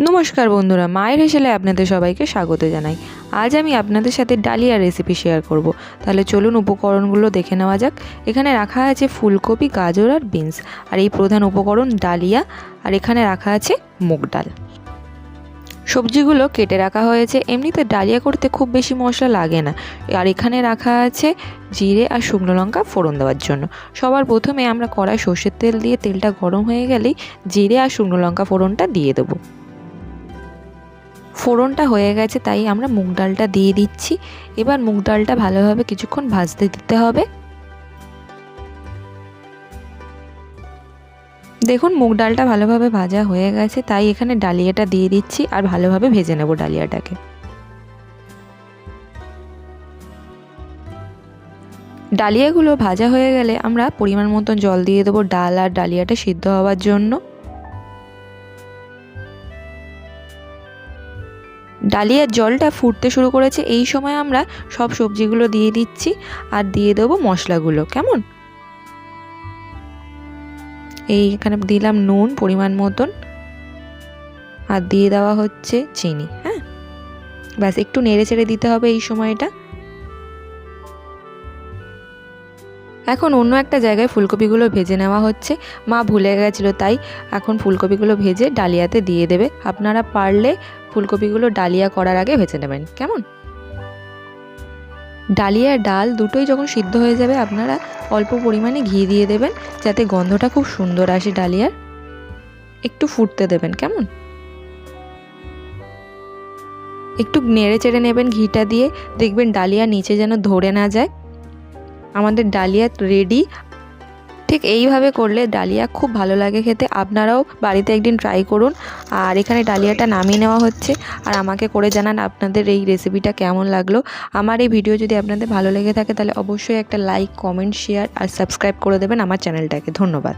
নমস্কার বন্ধুরা, মায়ের হেসেলে আপনাদের সবাইকে স্বাগত জানাই। আজ আমি আপনাদের সাথে ডালিয়া রেসিপি শেয়ার করব। তাহলে চলুন উপকরণগুলো দেখে নেওয়া যাক। এখানে রাখা আছে ফুলকপি, গাজর আর বিনস। আর এই প্রধান উপকরণ ডালিয়া। আর এখানে রাখা আছে মুগ ডাল। সবজিগুলো কেটে রাখা হয়েছে। এমনিতে ডালিয়া করতে খুব বেশি মশলা লাগে না। আর এখানে রাখা আছে জিরে আর শুকনো লঙ্কা ফোড়ন দেওয়ার জন্য। সবার প্রথমে আমরা কড়াই সর্ষের তেল দিয়ে তেলটা গরম হয়ে গেলেই জিরে আর শুকনো লঙ্কা ফোড়নটা দিয়ে দেবো। ফোড়নটা হয়ে গেছে, তাই আমরা মুগ ডালটা দিয়ে দিচ্ছি। এবার মুগ ডালটা ভালোভাবে কিছুক্ষণ ভাজতে দিতে হবে। দেখুন মুগ ডালটা ভালোভাবে ভাজা হয়ে গেছে, তাই এখানে ডালিয়াটা দিয়ে দিচ্ছি আর ভালোভাবে ভেজে নেব ডালিয়াটাকে। ডালিয়াগুলো ভাজা হয়ে গেলে আমরা পরিমাণ মতন জল দিয়ে দেবো ডাল আর ডালিয়াটা সিদ্ধ হওয়ার জন্য। ডালিয়ার জলটা ফুটতে শুরু করেছে, এই সময় আমরা সব সবজিগুলো দিয়ে দিচ্ছি আর দিয়ে দেবো মশলাগুলো। কেমন, এখানে দিলাম নুন পরিমাণ মতন আর দিয়ে দেওয়া হচ্ছে চিনি। হ্যাঁ, ব্যাস একটু নেড়ে চেড়ে দিতে হবে এই সময়টা। এখন অন্য একটা জায়গায় ফুলকপিগুলো ভেজে নেওয়া হচ্ছে। মা ভুলে গেছিলো, তাই এখন ফুলকপিগুলো ভেজে ডালিয়াতে দিয়ে দেবে। আপনারা পারলে ফুলকপিগুলো ডালিয়া করার আগে ভেজে নেবেন। কেমন, ডালিয়া ডাল দুটোই যখন সিদ্ধ হয়ে যাবে আপনারা অল্প পরিমাণে ঘি দিয়ে দেবেন, যাতে গন্ধটা খুব সুন্দর আসে ডালিয়ার। একটু ফুটতে দেবেন। কেমন, একটু নেড়ে চেড়ে নেবেন ঘিটা দিয়ে। দেখবেন ডালিয়া নিচে যেন ধরে না যায়। আমাদের ডালিয়া রেডি। ঠিক এইভাবে করলে ডালিয়া খুব ভালো লাগে খেতে। আপনারাও বাড়িতে একদিন ট্রাই করুন। আর এখানে ডালিয়াটা নামিয়ে নেওয়া হচ্ছে। আর আমাকে করে জানান আপনাদের এই রেসিপিটা কেমন লাগলো। আমার এই ভিডিও যদি আপনাদের ভালো লেগে থাকে তাহলে অবশ্যই একটা লাইক, কমেন্ট, শেয়ার আর সাবস্ক্রাইব করে দেবেন আমার চ্যানেলটাকে। ধন্যবাদ।